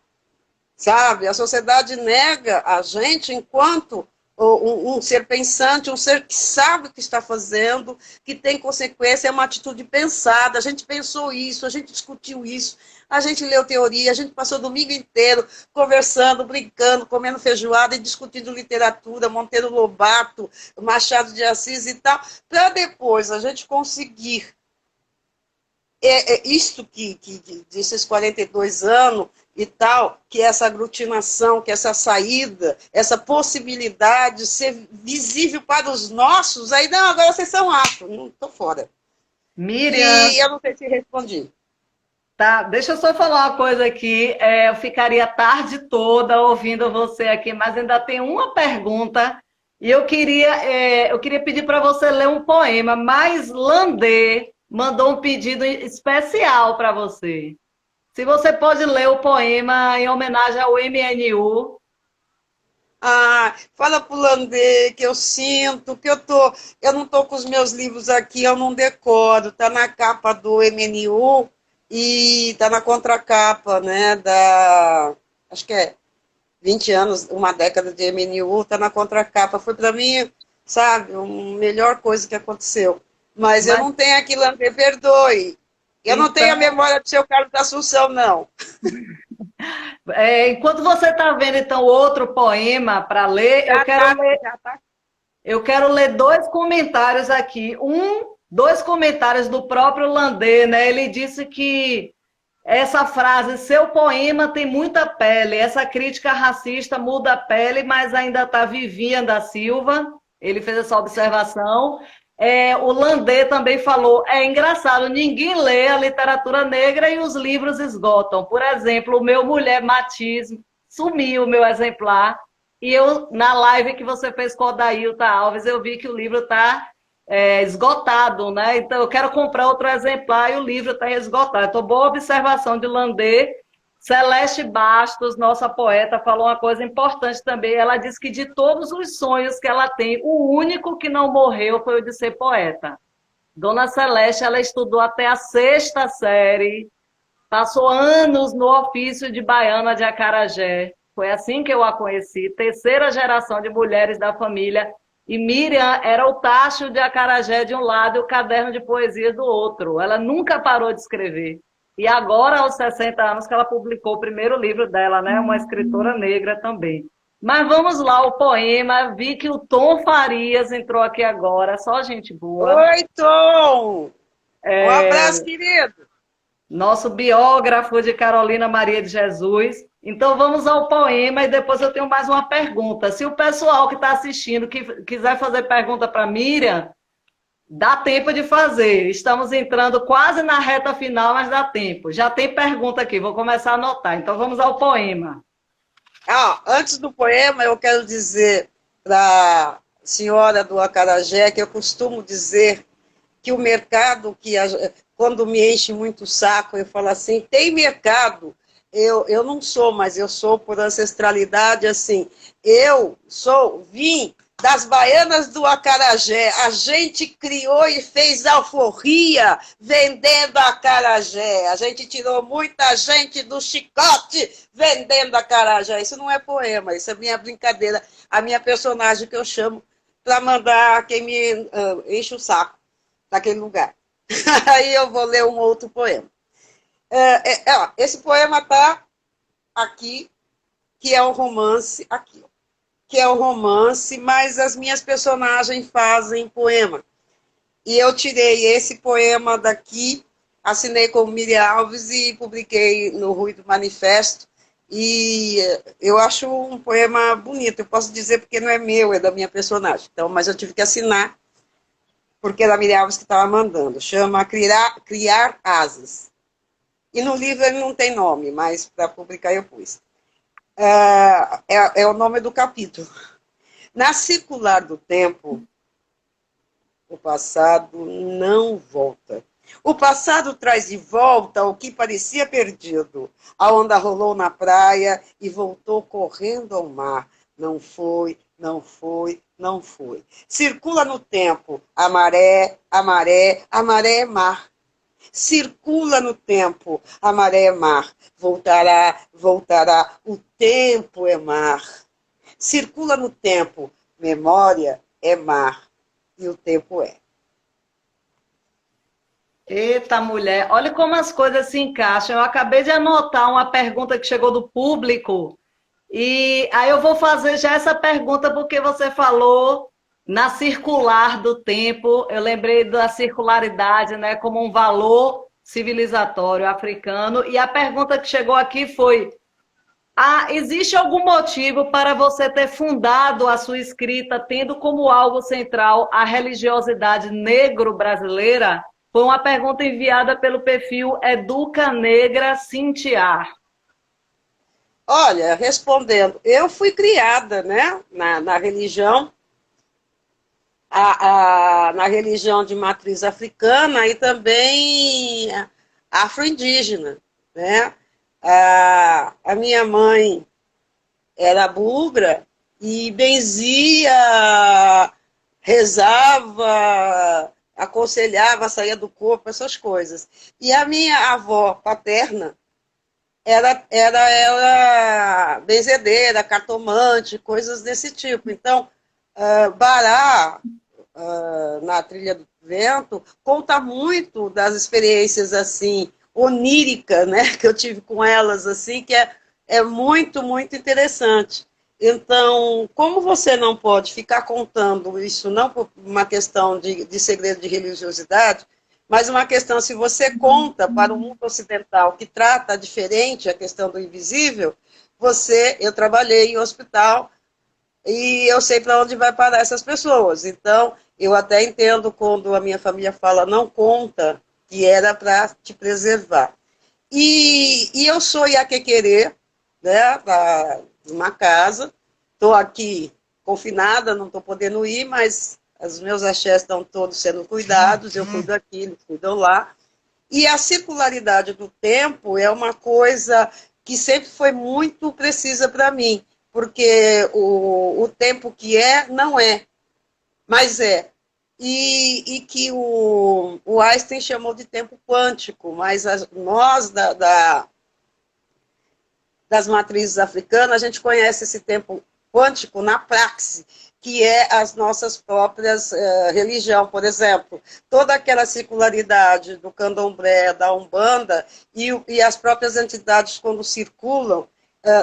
Sabe? A sociedade nega a gente enquanto um ser pensante, um ser que sabe o que está fazendo, que tem consequência, é uma atitude pensada. A gente pensou isso, a gente discutiu isso, a gente leu teoria, a gente passou o domingo inteiro conversando, brincando, comendo feijoada e discutindo literatura, Monteiro Lobato, Machado de Assis e tal, para depois a gente conseguir isto que desses 42 anos e tal, que essa aglutinação, que essa saída, essa possibilidade de ser visível para os nossos, aí não, agora vocês são afro, não estou fora. Miriam, E eu não sei se respondi. tá, deixa eu só falar uma coisa aqui. Eu ficaria a tarde toda ouvindo você aqui, mas ainda tem uma pergunta. E eu queria pedir para você ler um poema, mas Landê mandou um pedido especial para você. Se você pode ler o poema em homenagem ao MNU. Fala pro Landê que eu sinto, que eu não estou com os meus livros aqui, eu não decoro, está na capa do MNU e está na contracapa, né, acho que é 20 anos, uma década de MNU, está na contracapa. Foi para mim, sabe, a melhor coisa que aconteceu. Mas eu Mas, não tenho aqui, Landê, perdoe. Eu não tenho a então, memória do seu Carlos da Assunção, não. enquanto você está vendo então outro poema para ler, Já tá. eu quero ler dois comentários aqui. Dois comentários do próprio Landê, né? Ele disse que essa frase, seu poema tem muita pele, essa crítica racista muda a pele, mas ainda está Vivinha da Silva. Ele fez essa observação. O Landê também falou, é engraçado, ninguém lê a literatura negra e os livros esgotam. Por exemplo, o meu Mulher Matiz sumiu o meu exemplar, e eu, na live que você fez com o Odailton Alves, eu vi que o livro está esgotado, né? Então eu quero comprar outro exemplar e o livro está esgotado. Então, boa observação de Landê. Celeste Bastos, nossa poeta, falou uma coisa importante também. Ela disse que de todos os sonhos que ela tem, o único que não morreu foi o de ser poeta. Dona Celeste, ela estudou até a sexta série, passou anos no ofício de baiana de acarajé. Foi assim que eu a conheci, terceira geração de mulheres da família. E Miriam era o tacho de acarajé de um lado e o caderno de poesias do outro. Ela nunca parou de escrever. E agora, aos 60 anos, que ela publicou o primeiro livro dela, né? Uma escritora negra também. Mas vamos lá, o poema. Vi que o Tom Farias entrou aqui agora, só gente boa. Oi, Tom! Um abraço, querido. Nosso biógrafo de Carolina Maria de Jesus. Então vamos ao poema e depois eu tenho mais uma pergunta. Se o pessoal que está assistindo quiser fazer pergunta para Miriam, dá tempo de fazer. Estamos entrando quase na reta final, mas dá tempo. Já tem pergunta aqui, vou começar a anotar. Então vamos ao poema. Antes do poema, eu quero dizer para a senhora do acarajé que eu costumo dizer que o mercado, quando me enche muito o saco, eu falo assim, tem mercado eu não sou, mas eu sou por ancestralidade, assim, vim das baianas do acarajé, a gente criou e fez alforria vendendo acarajé, a gente tirou muita gente do chicote vendendo acarajé, isso não é poema, isso é minha brincadeira, a minha personagem que eu chamo para mandar quem me enche o saco daquele lugar. Aí eu vou ler um outro poema. Esse poema está aqui, que é um romance, aqui, que é um romance, mas as minhas personagens fazem poema. E eu tirei esse poema daqui, assinei com Miriam Alves e publiquei no Ruído Manifesto. E eu acho um poema bonito, eu posso dizer porque não é meu, é da minha personagem. Então, mas eu tive que assinar, porque era a Miriam Alves que estava mandando. Chama Criar Asas. E no livro ele não tem nome, mas para publicar eu pus. É o nome do capítulo. Na circular do tempo, o passado não volta. O passado traz de volta o que parecia perdido. A onda rolou na praia e voltou correndo ao mar. Não foi, não foi, não foi. Circula no tempo. A maré, a maré, a maré é mar. Circula no tempo, a maré é mar, voltará, voltará, o tempo é mar. Circula no tempo, memória é mar, e o tempo é. Eita, mulher, olha como as coisas se encaixam. Eu acabei de anotar uma pergunta que chegou do público, e aí eu vou fazer já essa pergunta porque você falou na circular do tempo. Eu lembrei da circularidade, né, como um valor civilizatório africano. E a pergunta que chegou aqui foi: existe algum motivo para você ter fundado a sua escrita tendo como alvo central a religiosidade negro-brasileira? Foi uma pergunta enviada pelo perfil Educa Negra Cintiar. Olha, respondendo, eu fui criada, né, na religião, na religião de matriz africana e também afro-indígena, né? A minha mãe era bugra e benzia, rezava, aconselhava, saía do corpo, essas coisas. E a minha avó paterna era benzedeira, cartomante, coisas desse tipo. Então, Bará, na Trilha do Vento, conta muito das experiências assim oníricas, né, que eu tive com elas, assim, que é muito, muito interessante. Então, como você não pode ficar contando isso, não por uma questão de segredo de religiosidade, mas uma questão, se você conta para o mundo ocidental que trata diferente a questão do invisível, eu trabalhei em hospital e eu sei para onde vai parar essas pessoas. Então, eu até entendo quando a minha família fala não conta, que era para te preservar. E eu sou iaquequerê, né, de uma casa, estou aqui confinada, não estou podendo ir, mas os meus axés estão todos sendo cuidados, eu cuido aqui, eles cuidam lá. E a circularidade do tempo é uma coisa que sempre foi muito precisa para mim, porque o tempo que é, não é, mas é. E que o Einstein chamou de tempo quântico, mas nós das matrizes africanas, a gente conhece esse tempo quântico na praxe, que é as nossas próprias religião, por exemplo, toda aquela circularidade do candomblé, da umbanda, e as próprias entidades quando circulam,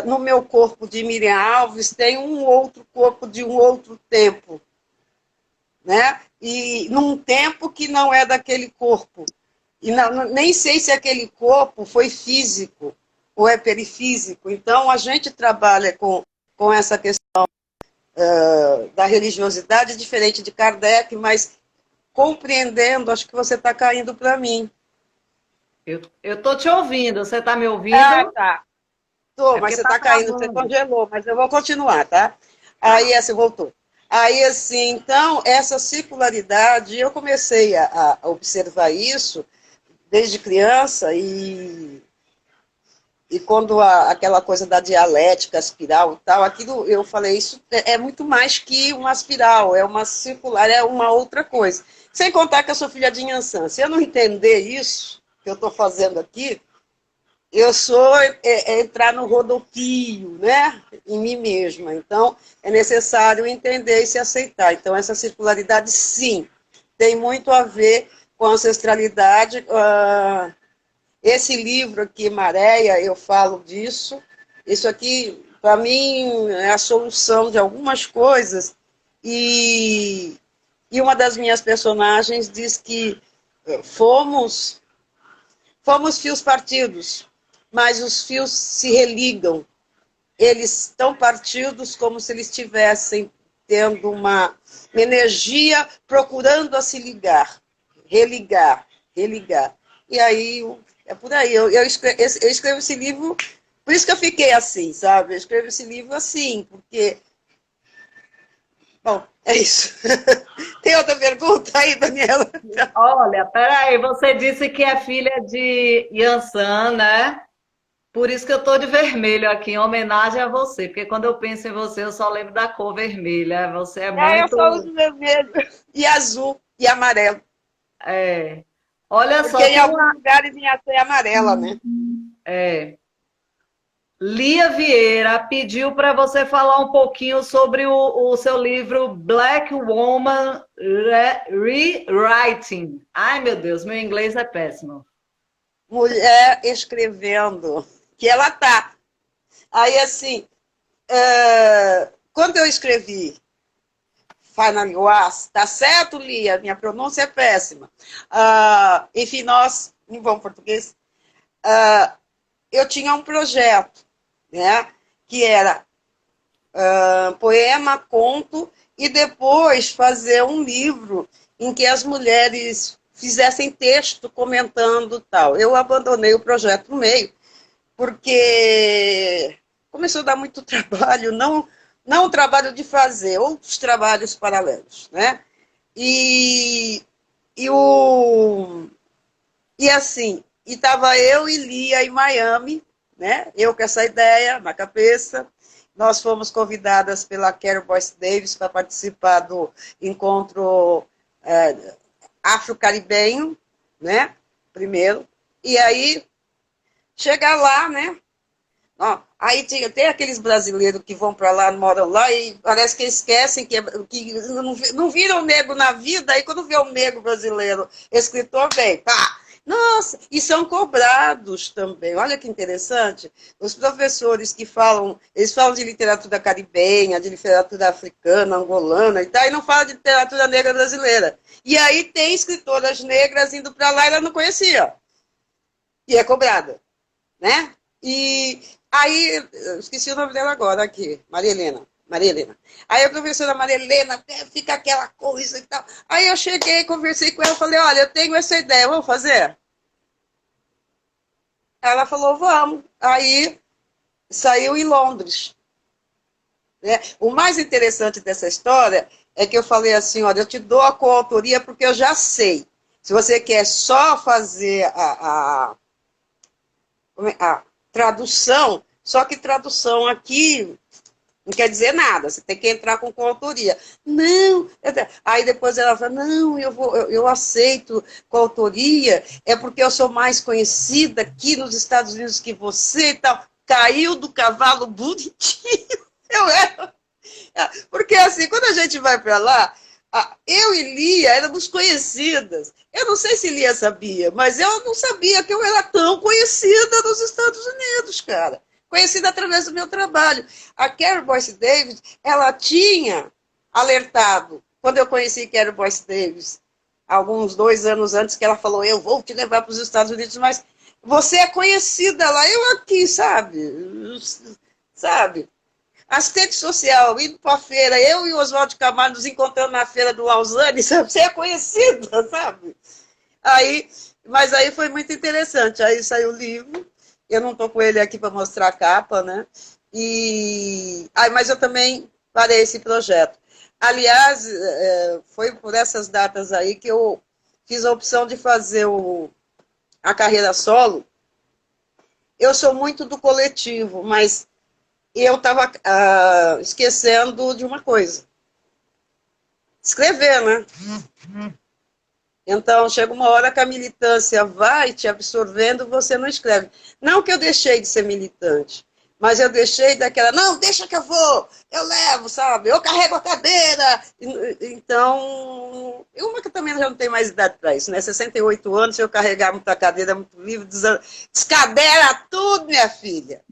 no meu corpo de Miriam Alves tem um outro corpo de um outro tempo, né? E num tempo que não é daquele corpo. E nem sei se aquele corpo foi físico ou é perifísico. Então, a gente trabalha com essa questão da religiosidade, diferente de Kardec, mas compreendendo, acho que você está caindo para mim. Eu estou te ouvindo, você está me ouvindo? Tá. Tô, mas você está caindo, você congelou, mas eu vou continuar, tá? Aí, assim, voltou. Aí, assim, então, essa circularidade, eu comecei a observar isso desde criança E quando aquela coisa da dialética, espiral e tal, aquilo eu falei, isso é muito mais que uma espiral, é uma circular, é uma outra coisa. Sem contar que eu sou filha de Inhansã. Se eu não entender isso que eu estou fazendo aqui, eu sou entrar no rodopio, né? Em mim mesma. Então, é necessário entender e se aceitar. Então, essa circularidade, sim, tem muito a ver com a ancestralidade. Esse livro aqui, Maréia, eu falo disso. Isso aqui, para mim, é a solução de algumas coisas. E uma das minhas personagens diz que fomos fios partidos, mas os fios se religam. Eles estão partidos como se eles estivessem tendo uma energia procurando a se ligar, religar, religar. E aí, é por aí. Eu escrevo esse livro, por isso que eu fiquei assim, sabe? Eu escrevo esse livro assim, porque... Bom, é isso. Tem outra pergunta aí, Daniela? Olha, peraí, você disse que é filha de Yansan, né? Por isso que eu tô de vermelho aqui, em homenagem a você, porque quando eu penso em você, eu só lembro da cor vermelha. Você é Eu muito. só uso vermelho e azul e amarelo. É. Olha Porque só, em tem alguns uma. lugares em até amarela, né? É. Lia Vieira pediu para você falar um pouquinho sobre o seu livro Black Woman Rewriting. Ai, meu Deus, meu inglês é péssimo. Mulher escrevendo, que ela tá. Aí, assim, quando eu escrevi Final Was, tá certo, Lia? Minha pronúncia é péssima. Enfim, nós, em bom português, eu tinha um projeto, né? Que era poema, conto, e depois fazer um livro em que as mulheres fizessem texto comentando tal. Eu abandonei o projeto no meio, porque começou a dar muito trabalho, não o trabalho de fazer, outros trabalhos paralelos, né? E, e, o, e assim, e estava eu e Lia em Miami, né? Eu com essa ideia na cabeça. Nós fomos convidadas pela Carol Boyce Davis para participar do encontro afro-caribenho, né? Primeiro. E aí, chegar lá, né? Aí tem aqueles brasileiros que vão para lá, moram lá, e parece que esquecem que não viram negro na vida, aí quando vê um negro brasileiro, escritor, vem, pá, nossa, e são cobrados também. Olha que interessante. Os professores que falam, eles falam de literatura caribenha, de literatura africana, angolana e tal, e não falam de literatura negra brasileira. E aí tem escritoras negras indo para lá e ela não conhecia. E é cobrada, né? E aí, esqueci o nome dela agora aqui, Maria Helena. Maria Helena. Aí a professora Maria Helena, fica aquela coisa e tal. Aí eu cheguei, conversei com ela, falei, olha, eu tenho essa ideia, vamos fazer? Ela falou, vamos. Aí saiu em Londres. Né? O mais interessante dessa história é que eu falei assim, olha, eu te dou a coautoria porque eu já sei. Se você quer só fazer a tradução, só que tradução aqui não quer dizer nada, você tem que entrar com coautoria. Não, aí depois ela fala, não, eu aceito coautoria, é porque eu sou mais conhecida aqui nos Estados Unidos que você e tal. Caiu do cavalo bonitinho. Eu era. Porque assim, quando a gente vai para lá, eu e Lia éramos conhecidas. Eu não sei se Lia sabia, mas eu não sabia que eu era tão conhecida nos Estados Unidos, cara. Conhecida através do meu trabalho. A Carol Boyce Davis, ela tinha alertado, quando eu conheci Carol Boyce Davis, alguns 2 anos antes, que ela falou, eu vou te levar para os Estados Unidos, mas você é conhecida lá, eu aqui, sabe? Sabe? Assistente social, indo para a feira, eu e o Oswaldo Camargo nos encontrando na feira do Lausanne, sabe? Você é conhecida, sabe? Aí, mas aí foi muito interessante. Aí saiu o livro, eu não estou com ele aqui para mostrar a capa, né? Mas eu também parei esse projeto. Aliás, foi por essas datas aí que eu fiz a opção de fazer a carreira solo, eu sou muito do coletivo, mas eu estava esquecendo de uma coisa. Escrever, né? Então, chega uma hora que a militância vai te absorvendo, você não escreve. Não que eu deixei de ser militante, mas eu deixei daquela, não, deixa que eu levo, sabe? Eu carrego a cadeira. Então, uma que também já não tem mais idade para isso, né? 68 anos, se eu carregar muita cadeira, muito livre, descadeira tudo, minha filha.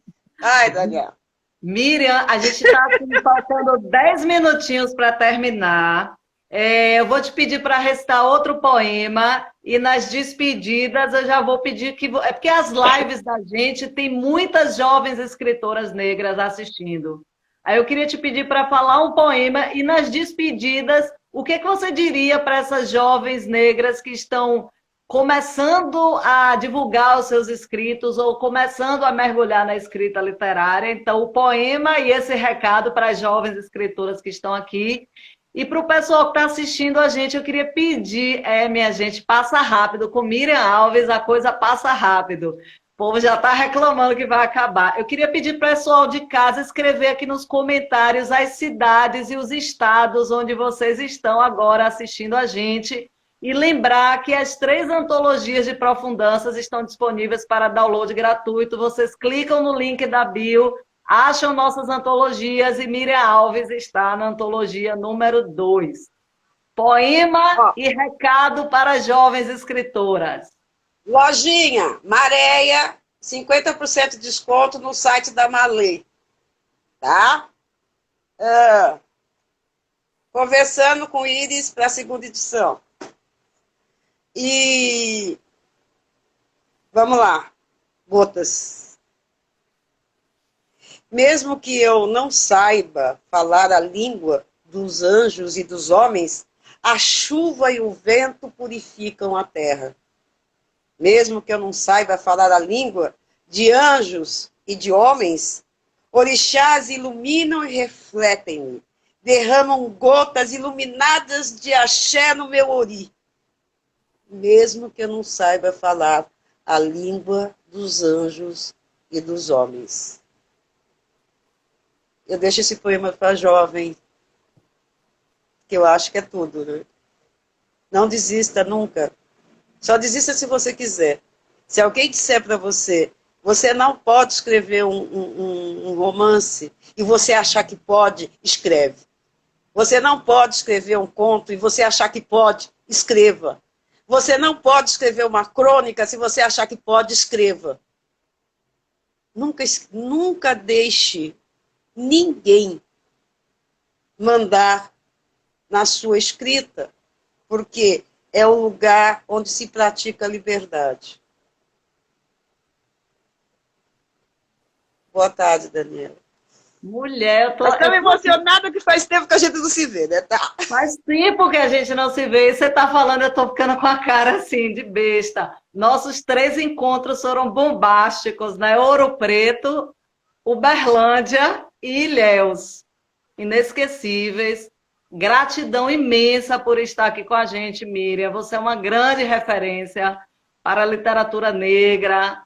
Ai, Daniel. Miriam, a gente está faltando 10 minutinhos para terminar. Eu vou te pedir para recitar outro poema e nas despedidas eu já vou pedir que... É porque as lives da gente tem muitas jovens escritoras negras assistindo. Aí eu queria te pedir para falar um poema e nas despedidas, o que você diria para essas jovens negras que estão começando a divulgar os seus escritos ou começando a mergulhar na escrita literária? Então, o poema e esse recado para as jovens escritoras que estão aqui. E para o pessoal que está assistindo a gente, eu queria pedir, minha gente, passa rápido. Com Miriam Alves, a coisa passa rápido. O povo já está reclamando que vai acabar. Eu queria pedir para o pessoal de casa escrever aqui nos comentários as cidades e os estados onde vocês estão agora assistindo a gente. E lembrar que as 3 antologias de Profundanças estão disponíveis para download gratuito. Vocês clicam no link da bio, acham nossas antologias e Miriam Alves está na antologia número 2. Poema e recado para jovens escritoras. Lojinha, Maréia, 50% de desconto no site da Malê. Tá? Conversando com Iris para a 2ª edição. E vamos lá, gotas. Mesmo que eu não saiba falar a língua dos anjos e dos homens, a chuva e o vento purificam a terra. Mesmo que eu não saiba falar a língua de anjos e de homens, orixás iluminam e refletem-me, derramam gotas iluminadas de axé no meu ori. Mesmo que eu não saiba falar a língua dos anjos e dos homens. Eu deixo esse poema para jovem, que eu acho que é tudo, né? Não desista nunca. Só desista se você quiser. Se alguém disser para você, você não pode escrever um romance e você achar que pode, escreve. Você não pode escrever um conto e você achar que pode, escreva. Você não pode escrever uma crônica se você achar que pode, escreva. Nunca deixe ninguém mandar na sua escrita, porque é o lugar onde se pratica a liberdade. Boa tarde, Daniela. Mulher, eu tô... Mas tão emocionada que faz tempo que a gente não se vê, né? Tá. Faz tempo que a gente não se vê. E você tá falando, eu tô ficando com a cara assim, de besta. Nossos 3 encontros foram bombásticos, né? Ouro Preto, Uberlândia e Ilhéus. Inesquecíveis. Gratidão imensa por estar aqui com a gente, Miriam. Você é uma grande referência para a literatura negra,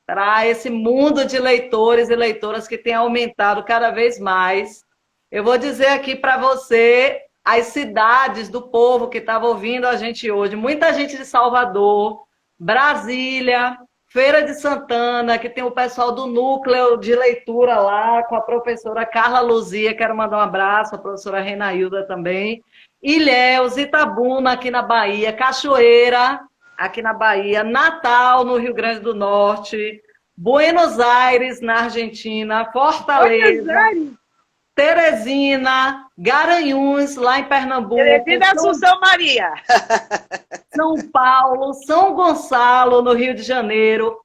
para esse mundo de leitores e leitoras que tem aumentado cada vez mais. Eu vou dizer aqui para você as cidades do povo que estava ouvindo a gente hoje. Muita gente de Salvador, Brasília, Feira de Santana, que tem o pessoal do núcleo de leitura lá, com a professora Carla Luzia, quero mandar um abraço, a professora Renailda também. Ilhéus, Itabuna, aqui na Bahia, Cachoeira, aqui na Bahia, Natal, no Rio Grande do Norte, Buenos Aires, na Argentina, Fortaleza, Teresina, Garanhuns, lá em Pernambuco. Teresina, Assunção Maria. São Paulo, São Gonçalo, no Rio de Janeiro,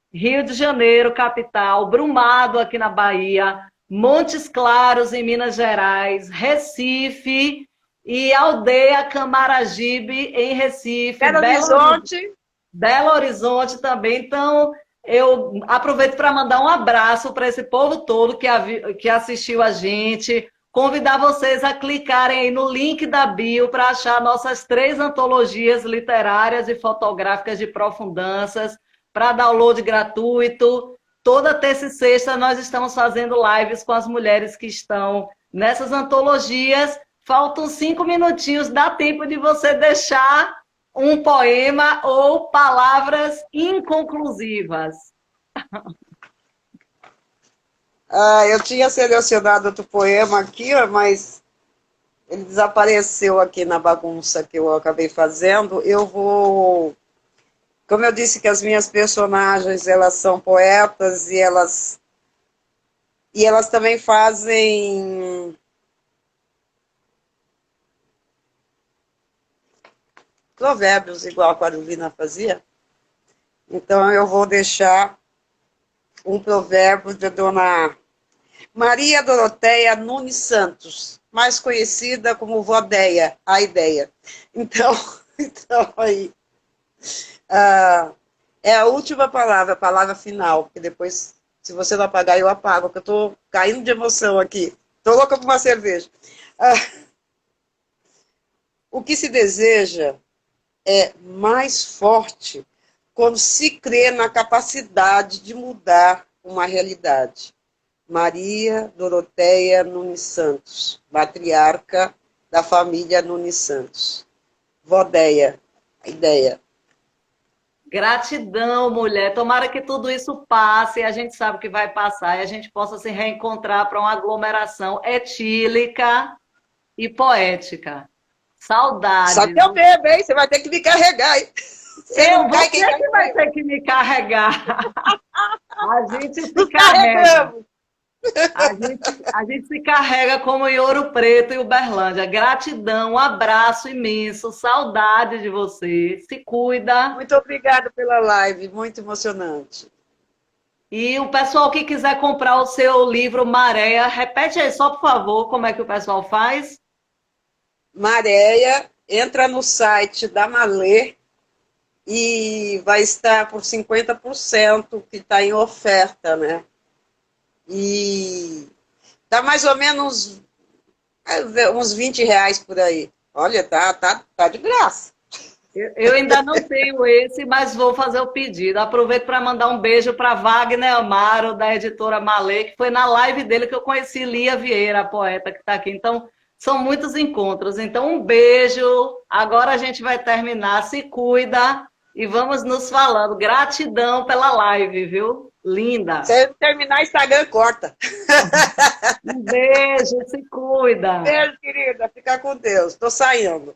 capital, Brumado, aqui na Bahia, Montes Claros, em Minas Gerais, Recife e Aldeia Camaragibe, em Recife. Belo Horizonte também. Então, eu aproveito para mandar um abraço para esse povo todo que assistiu a gente, convidar vocês a clicarem aí no link da bio para achar nossas 3 antologias literárias e fotográficas de Profundanças, para download gratuito. Toda terça e sexta nós estamos fazendo lives com as mulheres que estão nessas antologias. Faltam 5 minutinhos, dá tempo de você deixar um poema ou palavras inconclusivas. Eu tinha selecionado outro poema aqui, ó, mas ele desapareceu aqui na bagunça que eu acabei fazendo. Eu vou... Como eu disse que as minhas personagens, elas são poetas e elas também fazem provérbios, igual a Carolina fazia. Então eu vou deixar um provérbio de Dona Maria Doroteia Nunes Santos, mais conhecida como Vodeia, a ideia. Então aí... é a última palavra, a palavra final, porque depois, se você não apagar, eu apago, porque eu estou caindo de emoção aqui. Estou louca por uma cerveja. O que se deseja é mais forte quando se crê na capacidade de mudar uma realidade. Maria Doroteia Nunes Santos, matriarca da família Nunes Santos. Vodeia, a ideia. Gratidão, mulher. Tomara que tudo isso passe, a gente sabe que vai passar, e a gente possa se reencontrar para uma aglomeração etílica e poética. Saudades. Só que eu bebo, hein? Você vai ter que me carregar, hein? Você que vai ter que me carregar. A gente se carrega. A gente se carrega como em Ouro Preto e Uberlândia. Gratidão, um abraço imenso, saudade de você. Se cuida. Muito obrigada pela live, muito emocionante. E o pessoal que quiser comprar o seu livro Maréia, repete aí só, por favor, como é que o pessoal faz? Maréia, entra no site da Malê e vai estar por 50%, que está em oferta, né? E dá mais ou menos uns 20 reais por aí. Olha, tá de graça. Eu ainda não tenho esse, mas vou fazer o pedido. Aproveito para mandar um beijo para Wagner Amaro, da editora Malê, que foi na live dele que eu conheci Lia Vieira, a poeta que está aqui. Então, são muitos encontros. Então, um beijo. Agora a gente vai terminar. Se cuida e vamos nos falando. Gratidão pela live, viu? Linda. Se terminar, Instagram corta. Um beijo, se cuida. Beijo, querida. Fica com Deus. Estou saindo.